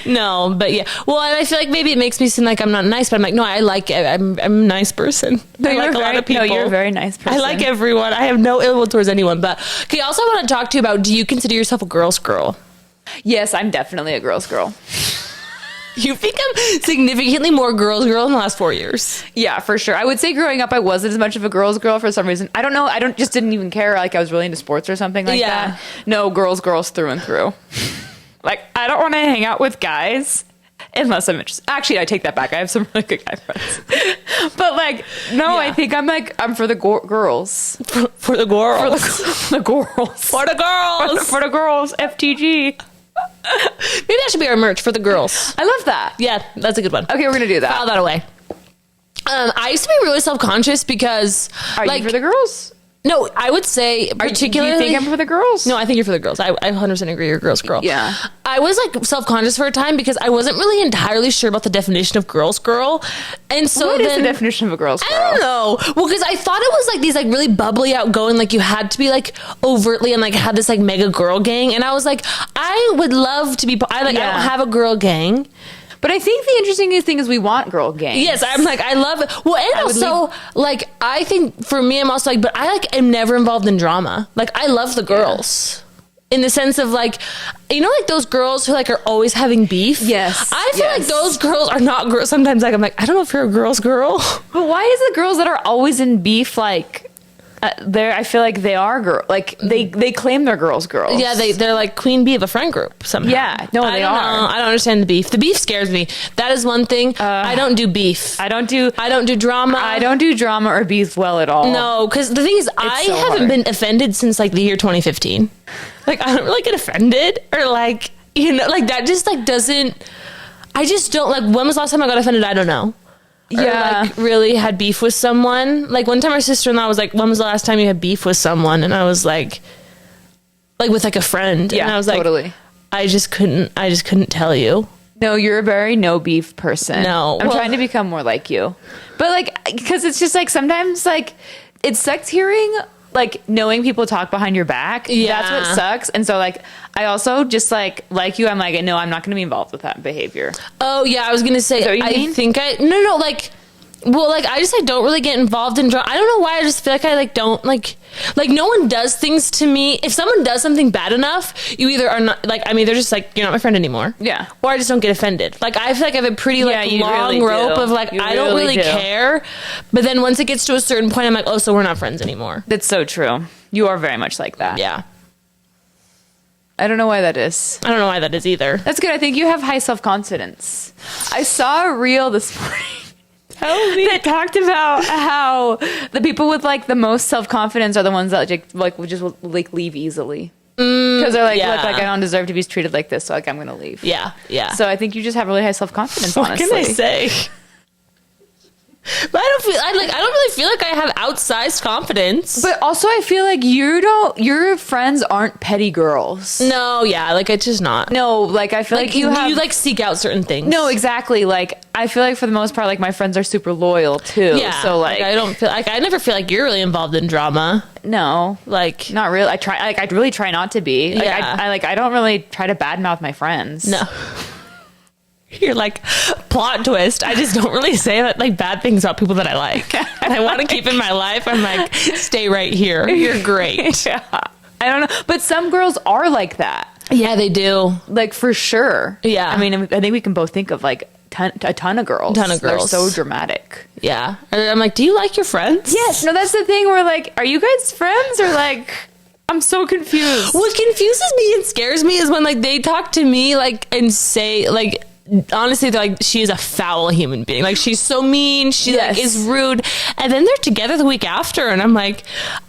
No, but yeah. Well, and I feel like maybe it makes me seem like I'm not nice, but I'm like, no, I like it. I'm a nice person. No, I you're like a lot of people. No, you're a very nice person. I like everyone. I have no ill will towards anyone. But okay, also I want to talk to you about, do you consider yourself a girl's girl? Yes, I'm definitely a girl's girl. You've become significantly more girl's girl in the last 4 years. Yeah, for sure. I would say growing up, I wasn't as much of a girl's girl for some reason. I don't know. Just didn't even care. Like I was really into sports or something like Yeah. that. No, girls through and through. Like I don't want to hang out with guys unless I'm interested. Actually, I take that back. I have some really good guy friends. But like, no, Yeah. I think I'm for the girls. For the girls. For the girls. For the girls. For the girls. FTG. Maybe that should be our merch, for the girls. I love that. Yeah, that's a good one. Okay, we're gonna do that. File that away. I used to be really self-conscious because... Are you for the girls? No, I would say particularly... Do you think I'm for the girls? No, I think you're for the girls. I 100% agree you're a girl's girl. Yeah. I was like self-conscious for a time because I wasn't really entirely sure about the definition of girl's girl. And so What is then... the definition of a girl's girl? I don't know. Well, because I thought it was like these like really bubbly, outgoing, like you had to be like overtly and like had this like mega girl gang. And I was like, I would love to be... I Yeah. don't have a girl gang. But I think the interesting thing is we want girl gangs. Yes, I'm like, I love it. Well, and I would also, like, I think for me, I'm also like, but I like am never involved in drama. Like, I love the girls. In the sense of like, you know, like those girls who like are always having beef. Yes, I feel yes. like those girls are not girls. Sometimes like I'm like, I don't know if you're a girl's girl. But why is the girls that are always in beef like I feel like they are girl. Like they claim they're girls. Yeah, they're like queen bee of a friend group somehow. Yeah, no, I they don't are. know. I don't understand the beef. The beef scares me. That is one thing. I don't do beef. I don't do drama. I don't do drama or beef well at all. No, because the thing is, I so haven't hard. been offended since like the year 2015. Like, I don't really get offended, or like, you know, like that just like doesn't. I just don't like. When was the last time I got offended? I don't know. Or, Yeah. like really had beef with someone. Like one time, my sister-in-law was like, "When was the last time you had beef with someone?" And I was like with like a friend. Yeah, and I was like, totally. I just couldn't tell you. No, you're a very no beef person. No, I'm well- trying to become more like you. But like, because it's just like sometimes like it sucks hearing like knowing people talk behind your back. Yeah. That's what sucks. And so like I also just like you, I'm like, no, I'm not going to be involved with that behavior. Oh yeah, I was gonna say. that what you I mean? think no, like, well, like I just like don't really get involved in drama. I don't know why. I just feel like I like don't like no one does things to me. If someone does something bad enough, you either are not like. I mean, they're just like you're not my friend anymore. Yeah. Or I just don't get offended. Like I feel like I have a pretty Yeah, like you long really rope do. of like You I don't really really do. care. But then once it gets to a certain point, I'm like, oh, so we're not friends anymore. That's so true. You are very much like that. Yeah. I don't know why that is. I don't know why that is either. That's good. I think you have high self-confidence. I saw a reel this morning that talked about how the people with like the most self-confidence are the ones that like would just like leave easily. Because they're like, yeah. look, like I don't deserve to be treated like this, so like I'm going to leave. Yeah. Yeah. So I think you just have really high self-confidence, what honestly. can I say? But I don't really feel like I have outsized confidence. But also I feel like your friends aren't petty girls. No, yeah, like it's just not. No, like I feel like, you like seek out certain things. No, exactly. Like I feel like for the most part, like my friends are super loyal too. Yeah. So like I don't feel like I never feel like you're really involved in drama. no, Like not really. I really try not to be. Like, Yeah. I don't really try to badmouth my friends. no. You're like plot twist. I just don't really say like bad things about people that I like. And I want to keep in my life. I'm like, stay right here. You're great. Yeah. I don't know, but some girls are like that. Yeah, they do. Like for sure. Yeah. I mean, I think we can both think of like a ton of girls. They're so dramatic. Yeah. I'm like, do you like your friends? Yes. No, that's the thing. Where like, are you guys friends or like? I'm so confused. What confuses me and scares me is when like they talk to me like and say like honestly they're like she is a foul human being, like she's so mean, she like is rude, and then they're together the week after and I'm like,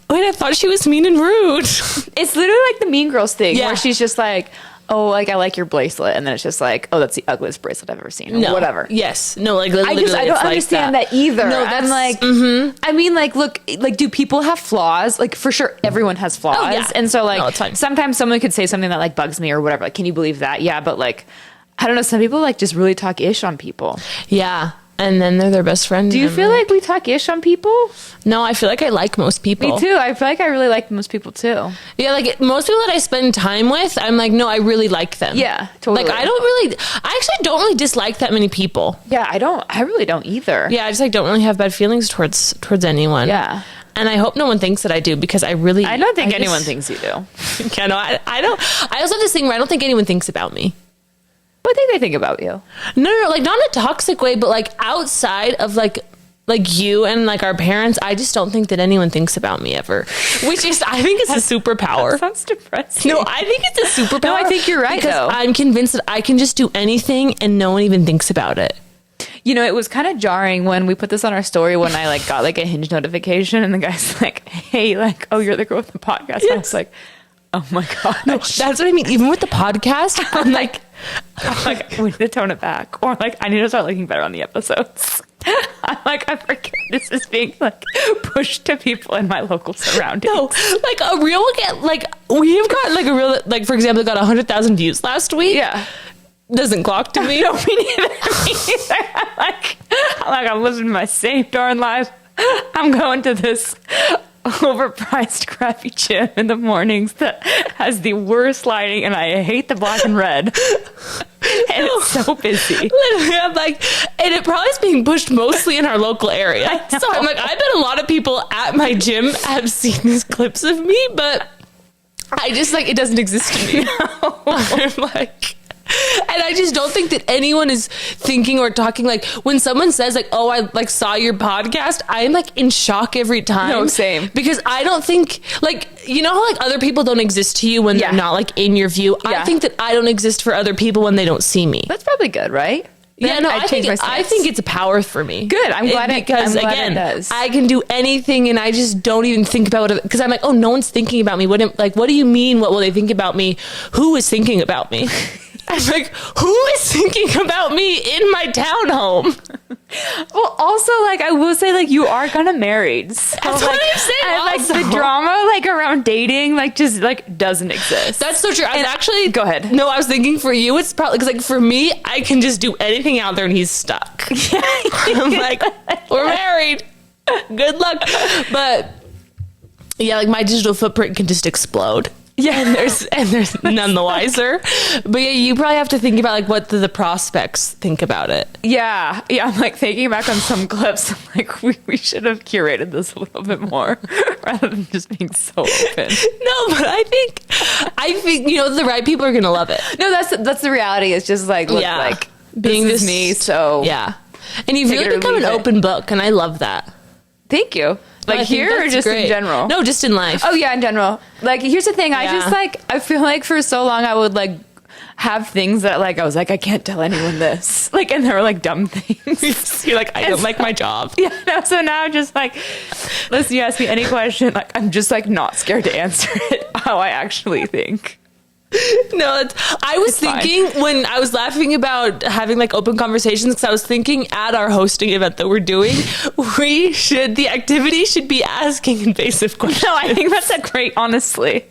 wait, I thought she was mean and rude. It's literally like the Mean Girls thing where she's just like, oh, like I like your bracelet, and then it's just like, oh, that's the ugliest bracelet I've ever seen, or whatever. Yes. No, like I don't understand that either. No, I'm that's like, I mean, like, look, like, do people have flaws? Like, for sure, everyone has flaws, Oh, yeah. and so No, like, it's fine. sometimes someone could say something that like bugs me or whatever. Like, can you believe that? Yeah, but like, I don't know. Some people like just really talk ish on people. Yeah. and then they're their best friend. Do you feel like we talk ish on people? No, I feel like I like most people. Me too. I feel like I really like most people too. Yeah, like most people that I spend time with, I'm like, no, I really like them. Yeah, totally. Like I actually don't really dislike that many people. Yeah, I really don't either. Yeah, I just like don't really have bad feelings towards anyone. Yeah. And I hope no one thinks that I do, because I don't think anyone thinks you do. Yeah, no, I don't. I also have this thing where I don't think anyone thinks about me. What think they think about you? No, like not in a toxic way, but like outside of like you and like our parents, I just don't think that anyone thinks about me ever. Which is, I think it's a superpower. That sounds depressing. No, I think it's a superpower. No, I think you're right, because though. I'm convinced that I can just do anything and no one even thinks about it. You know, it was kind of jarring when we put this on our story when I like got like a Hinge notification and the guy's like, hey, like, oh, you're the girl with the podcast. Yes. I was like, oh my God. No, that's what I mean. Even with the podcast, I'm like, we need to tone it back. Or like, I need to start looking better on the episodes. I'm like, I forget this is being like pushed to people in my local surroundings. no, like a reel will get like, we've got like a reel that, like, for example, got 100,000 views last week. Yeah. Doesn't clock to me. No, me neither. I'm living my same darn life. I'm going to this overpriced crappy gym in the mornings that has the worst lighting, and I hate the black and red. And it's so busy. Literally, I'm like, and it probably is being pushed mostly in our local area. So I'm like, I bet a lot of people at my gym have seen these clips of me, but I just like, it doesn't exist to me. No. I'm like, and I just don't think that anyone is thinking or talking, like when someone says like, oh, I like saw your podcast, I am like in shock every time. No, same. Because I don't think, like, you know how like other people don't exist to you when they're not like in your view. Yeah. I think that I don't exist for other people when they don't see me. That's probably good, right? Yeah, no, I think it's a power for me. Good. I'm glad because I'm glad again, it does. I can do anything, and I just don't even think about it because I'm like, oh, no one's thinking about me. What do you mean? What will they think about me? Who is thinking about me? I'm like, who is thinking about me in my townhome? Well, also, like, I will say, like, you are kind of married. So, That's what I'm saying. And, like, also. the drama, like, around dating, like, just, like, doesn't exist. That's so true. And actually, go ahead. No, I was thinking for you, it's probably because, like, for me, I can just do anything out there, and he's stuck. I'm like, we're married. Good luck. But yeah, like, my digital footprint can just explode. Yeah, and there's none the wiser. But yeah, you probably have to think about like what the prospects think about it. Yeah, I'm like thinking back on some clips. I'm like, we should have curated this a little bit more rather than just being so open. No, but I think you know the right people are gonna love it. No, that's the reality. It's just like look, like being this is me. So yeah, and you've really become an open book, and I love that. Thank you. Like here or just great. in general? No, just in life. Oh yeah, in general. Like here's the thing. I just like, I feel like for so long I would like have things that like, I was like, I can't tell anyone this. Like, and they were like dumb things. You're like, I don't like my job. Yeah. No, so now I'm just like, listen, you ask me any question, like I'm just like not scared to answer it how I actually think. No, I was thinking when I was laughing about having like open conversations, because I was thinking at our hosting event that we're doing, the activity should be asking invasive questions. No, I think that's a great, honestly.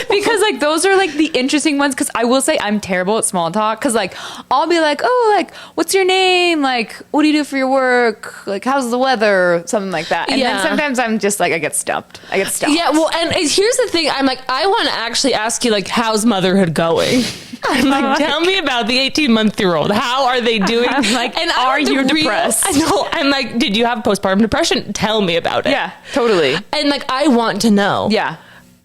Because like those are like the interesting ones, because I will say I'm terrible at small talk, because like I'll be like, oh, like what's your name, like what do you do for your work, like how's the weather, something like that. And then sometimes I'm just like I get stumped. Yeah, well, and here's the thing, I'm like, I want to actually ask you like, how's motherhood going? I'm like, tell me about the 18-month-year-old. How are they doing? I'm like, and are you depressed? I know. I'm like, did you have postpartum depression? Tell me about it. Yeah, totally. And like, I want to know. Yeah.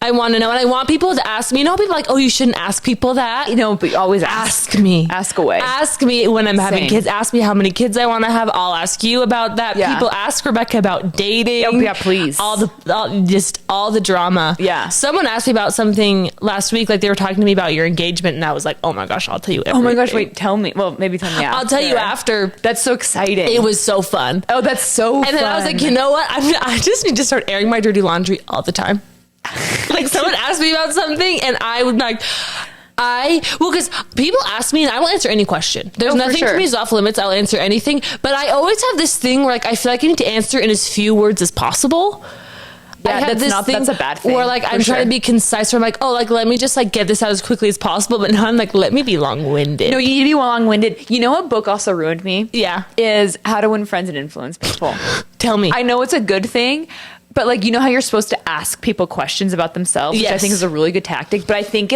I want to know, and I want people to ask me. You know, people are like, oh, you shouldn't ask people that. You know, but always ask me. Ask away. Ask me when I'm having kids. Ask me how many kids I want to have. I'll ask you about that. Yeah. People ask Rebecca about dating. Oh, yeah, please. All the drama. Yeah. Someone asked me about something last week. Like they were talking to me about your engagement, and I was like, oh my gosh, I'll tell you everything. Oh my gosh, wait, tell me. Well, maybe tell me after. I'll tell you after. That's so exciting. It was so fun. Oh, that's so fun. And then I was like, you know what? I just need to start airing my dirty laundry all the time. Like someone asked me about something and I would like, because people ask me and I will answer any question. There's nothing for me is off limits. I'll answer anything. But I always have this thing where like, I feel like I need to answer in as few words as possible. Yeah, that's a bad thing. Where like I'm trying to be concise. Where I'm like, oh, like let me just like get this out as quickly as possible. But now I'm like, let me be long-winded. No, you need to be long-winded. You know what book also ruined me? Yeah. Is How to Win Friends and Influence People. Tell me. I know it's a good thing, but like, you know how you're supposed to ask people questions about themselves, which I think is a really good tactic. But I think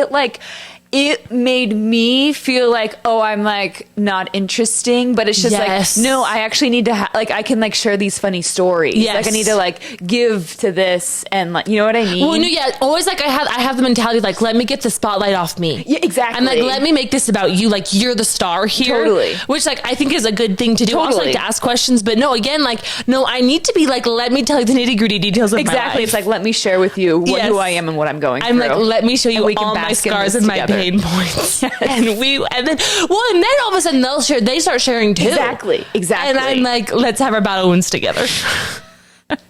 it made me feel like, oh, I'm like not interesting, but it's just like, no, I actually need to like, I can like share these funny stories. Yes. Like I need to like give to this and like, you know what I mean? Well, no, yeah, always like I have the mentality like, let me get the spotlight off me. Yeah, exactly. I'm like, let me make this about you. Like you're the star here. Totally. Which like I think is a good thing to do. I also like to ask questions, but no, again, like, no, I need to be like, let me tell you the nitty gritty details of my life. It's like, let me share with you who I am and what I'm going through. I'm like, let me show you all my scars and my pain points. And then all of a sudden they start sharing too. Exactly. And I'm like, let's have our battle wounds together.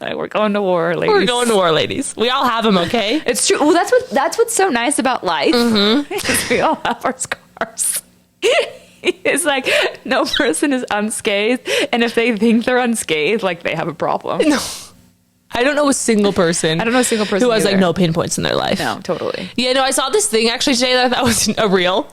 We're going to war, ladies. We're going to war, ladies. We all have them, okay? It's true. Well, that's what's so nice about life. Is we all have our scars. It's like no person is unscathed, and if they think they're unscathed, like they have a problem. No. I don't know a single person. who has like no pain points in their life. No, totally. Yeah, no, I saw this thing actually today that I thought was a real.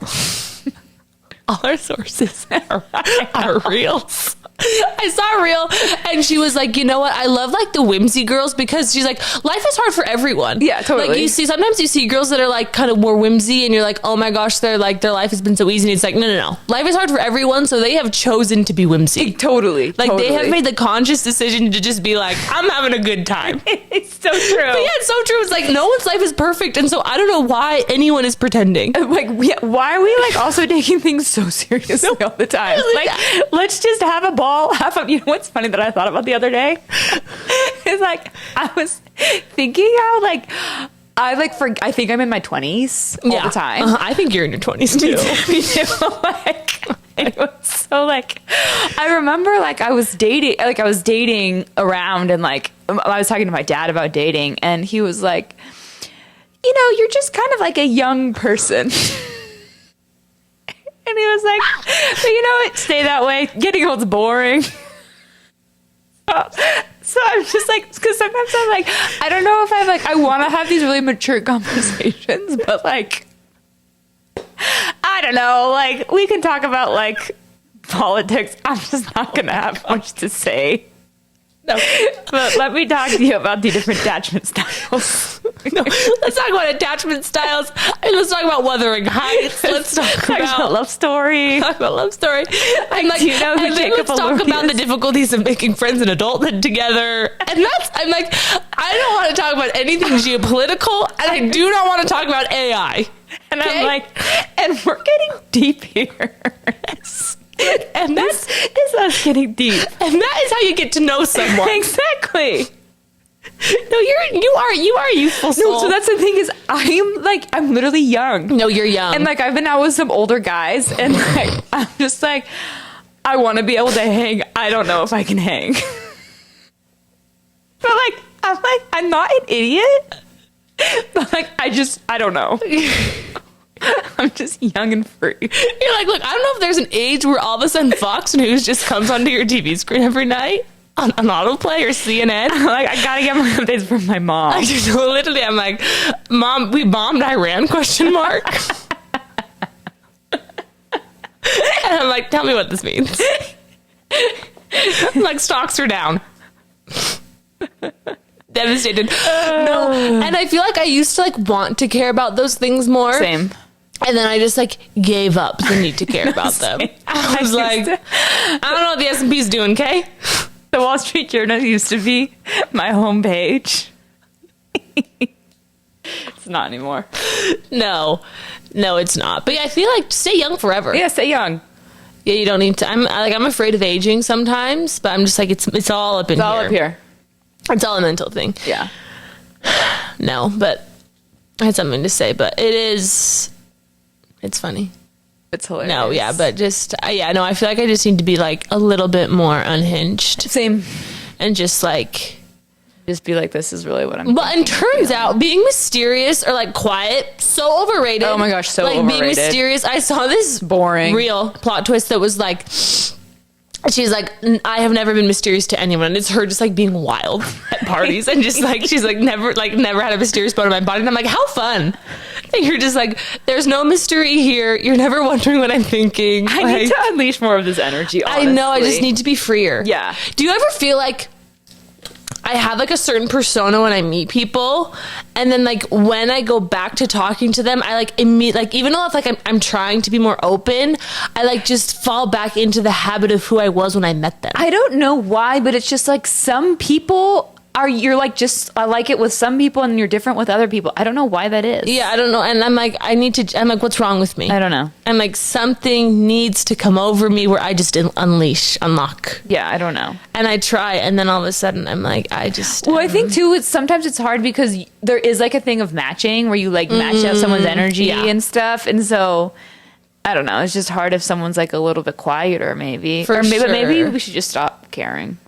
All our sources are reals. I saw a reel and she was like, you know what? I love like the whimsy girls because she's like, life is hard for everyone. Yeah, totally. Like sometimes you see girls that are like kind of more whimsy and you're like, oh my gosh, they're like, their life has been so easy. And it's like, no. Life is hard for everyone. So they have chosen to be whimsy. Totally. They have made the conscious decision to just be like, I'm having a good time. It's so true. But yeah, it's so true. It's like no one's life is perfect. And so I don't know why anyone is pretending. Like, why are we like also taking things so seriously all the time? Like, let's just have a ball. You know what's funny that I thought about the other day? It's like I was thinking how like I think I'm in my 20s all the time. I think you're in your 20s too. Me too. Like, it was so like I remember like I was dating around and like I was talking to my dad about dating and he was like, you know, you're just kind of like a young person. And he was like, but you know what? Stay that way. Getting old's boring. So I'm just like, because sometimes I'm like, I don't know if I'm like, I want to have these really mature conversations, but like, I don't know. Like, we can talk about like politics. I'm just not going to have much to say. No. But let me talk to you about the different attachment styles. No, let's talk about attachment styles. Let's talk about Wuthering Heights. Let's talk about love story. Talk about love story. I'm like, do you know who and then Jacob let's talk Elordi about is? the difficulties of making friends in adulthood together. And I'm like, I don't want to talk about anything geopolitical, and I do not want to talk about AI. And okay? I'm like, and we're getting deep here. And this is us getting deep. And that is how you get to know someone. Exactly. No, you are a youthful soul. No, so that's the thing is I'm literally young. No, you're young. And like I've been out with some older guys and like I'm just like I want to be able to hang. I don't know if I can hang. But I'm not an idiot. But like I don't know. I'm just young and free. You're like, look, I don't know if there's an age where all of a sudden Fox News just comes onto your TV screen every night on autoplay or CNN. Like, I gotta get my updates from my mom. Literally, I'm like, Mom, we bombed Iran, question mark. And I'm like, tell me what this means. I'm like, stocks are down. Devastated. No. And I feel like I used to like want to care about those things more. Same. And then I just like gave up the need to care about them. I was like, I don't know what the S&P's doing, okay? The Wall Street Journal used to be my homepage. It's not anymore. No, it's not. But yeah, I feel like stay young forever. Yeah, stay young. Yeah, you don't need to. I'm afraid of aging sometimes, but I'm just like, it's all up in here. It's all up here. It's all a mental thing. Yeah. No, but I had something to say, but it's funny. It's hilarious. No, yeah, but just, I feel like I just need to be like a little bit more unhinged. Same. And just like, just be like, this is really what I'm Well, and turns out being mysterious or like quiet, so overrated. Oh my gosh, so like overrated. Being mysterious. I saw this boring real plot twist that was like, she's like, I have never been mysterious to anyone. It's her just like being wild at parties and just like, she's like never had a mysterious bone in my body. And I'm like, how fun. And you're just like, there's no mystery here. You're never wondering what I'm thinking. I need to unleash more of this energy, honestly. I know, I just need to be freer. Yeah. Do you ever feel like I have like a certain persona when I meet people, and then like when I go back to talking to them, I like even though it's like I'm trying to be more open, I like just fall back into the habit of who I was when I met them. I don't know why, but it's just like some people you're like, just, I like it with some people and you're different with other people. I don't know why that is. Yeah, I don't know. And I'm like, I'm like, what's wrong with me? I don't know. I'm like, something needs to come over me where I just unlock. Yeah, I don't know. And I try, and then all of a sudden I'm like, well, I think too, sometimes it's hard because there is like a thing of matching where you like match out someone's energy and stuff. And so, I don't know. It's just hard if someone's like a little bit quieter, maybe. But maybe we should just stop caring.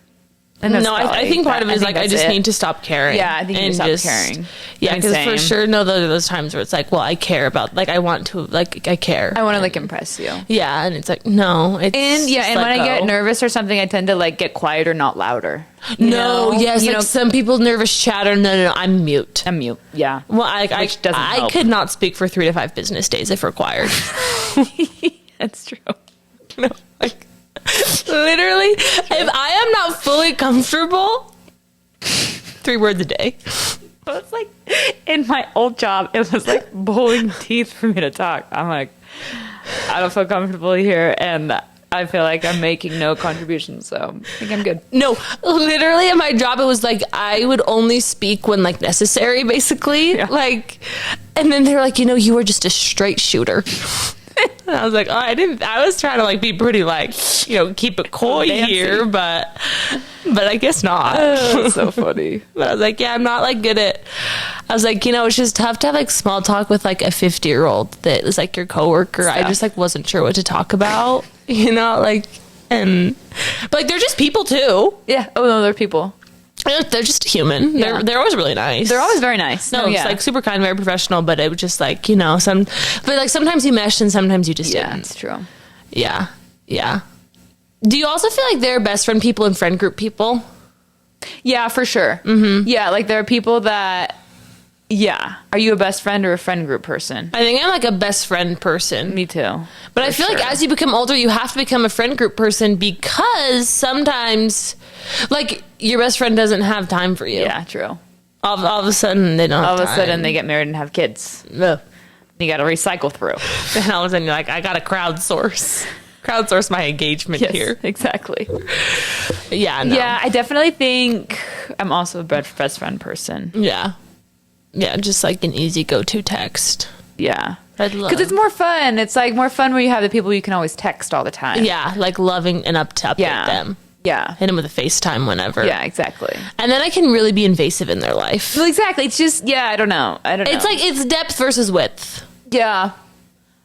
No, I think part of it is like I just need to stop caring. Yeah, I think you stop caring. Yeah, because for sure, no, those times where it's like, well, I care about, like, I want to, like, I care. I want to like impress you. Yeah, and it's like, no, it's and when I get nervous or something, I tend to like get quieter, not louder. Some people nervous chatter. No, I'm mute. I'm mute. Yeah. Well, I could not speak for 3 to 5 business days if required. That's true. No, like. Literally, if I am not fully comfortable, 3 words a day. Well, it's like in my old job, it was like pulling teeth for me to talk. I'm like, I don't feel comfortable here, and I feel like I'm making no contribution, so I think I'm good. No, literally in my job, it was like I would only speak when like necessary, basically. Yeah. Like, and then they're like, you were just a straight shooter. And I was like, I was trying to like be pretty like, keep it coy here, but I guess not. That's so funny. But I was like, yeah, I'm not like good at, I was like, it's just tough to have like small talk with like a 50-year-old that is like your coworker. Yeah. I just like wasn't sure what to talk about, but like they're just people too. Yeah. Oh no, they're people. They're just human. Yeah. They're always really nice. They're always very nice. No, it's like super kind, very professional, but it was just like, but like sometimes you meshed and sometimes you just didn't. Yeah, it's true. Yeah. Yeah. Do you also feel like they're best friend people and friend group people? Yeah, for sure. Mm-hmm. Yeah, like there are people that, Are you a best friend or a friend group person? I think I'm like a best friend person. Me too. But I feel like as you become older, you have to become a friend group person because sometimes, like, your best friend doesn't have time for you. Yeah, true. All of a sudden, they don't have time. All of a sudden, they get married and have kids. Ugh. You got to recycle through. And all of a sudden, you're like, I got to crowdsource my engagement here. Exactly. Yeah, no. Yeah, I definitely think I'm also a best friend person. Yeah. Yeah, just like an easy go-to text. Yeah. Because it's more fun. It's like more fun when you have the people you can always text all the time. Yeah, like loving and up to update them. Yeah. Hit them with a FaceTime whenever. Yeah, exactly. And then I can really be invasive in their life. Well, exactly. It's just, I don't know. It's like, it's depth versus width. Yeah.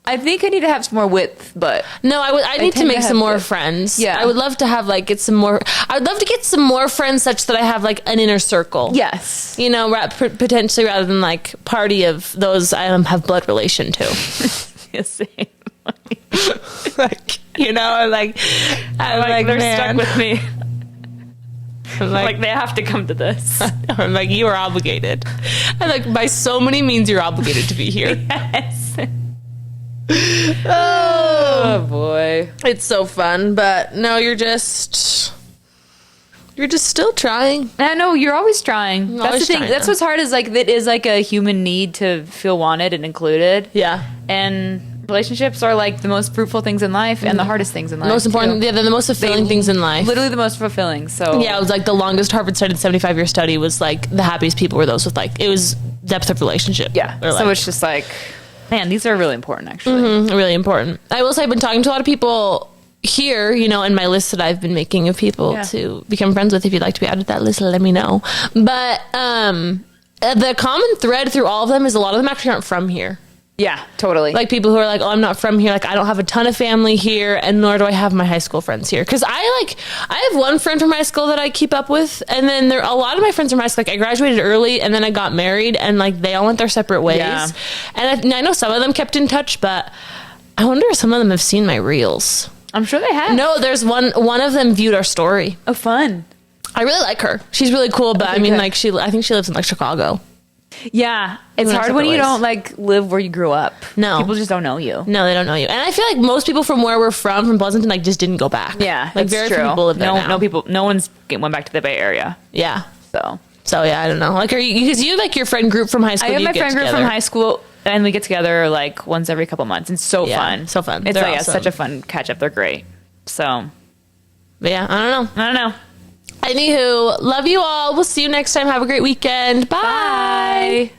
I think I need to have some more width, but... No, I need to make some more friends. Yeah. I would love to have, like, I would love to get some more friends such that I have, like, an inner circle. Yes. Potentially rather than, like, party of those I have blood relation to. Same. Like, I'm like, they're stuck with me. I'm like, they have to come to this. I'm like, you are obligated. And, like, by so many means, you're obligated to be here. Yes. Oh boy, it's so fun, but no, you're just still trying. I know you're always trying. That's the thing. That's what's hard is like it is like a human need to feel wanted and included. Yeah, and relationships are like the most fruitful things in life and the hardest things in life. Most important, they're the most fulfilling things in life. Literally the most fulfilling. So yeah, it was like the longest Harvard studied 75-year study was like the happiest people were those with like it was depth of relationship. Yeah, so it's just like. Man, these are really important, actually. Mm-hmm, really important. I will say I've been talking to a lot of people here, in my list that I've been making of people to become friends with. If you'd like to be added to that list, let me know. But the common thread through all of them is a lot of them actually aren't from here. Yeah, totally. Like people who are like, oh, I'm not from here. Like I don't have a ton of family here, and nor do I have my high school friends here. Because I have one friend from high school that I keep up with, and then a lot of my friends from high school. Like I graduated early, and then I got married, and like they all went their separate ways. Yeah. And I know some of them kept in touch, but I wonder if some of them have seen my reels. I'm sure they have. No, there's one of them viewed our story. Oh, fun. I really like her. She's really cool, but Okay, I mean, good. like, I think she lives in, like, Chicago. Yeah. It's Went our hard when separate you ways. don't, like, live where you grew up. No. People just don't know you. No, they don't know you. And I feel like most people from where we're from Pleasanton, like, just didn't go back. Yeah. Like, that's very true. few people live there no, now. no one's went back to the Bay Area. Yeah. So Yeah, I don't know. Like, because you have, like, your friend group from high school. I have you my get friend group together. from high school, and we get together, like, once every couple months. It's so Yeah, fun. so fun. It's They're like, awesome. such a fun catch-up. They're great. So, But yeah, I don't know. I don't know. Anywho, love you all. We'll see you next time. Have a great weekend. Bye.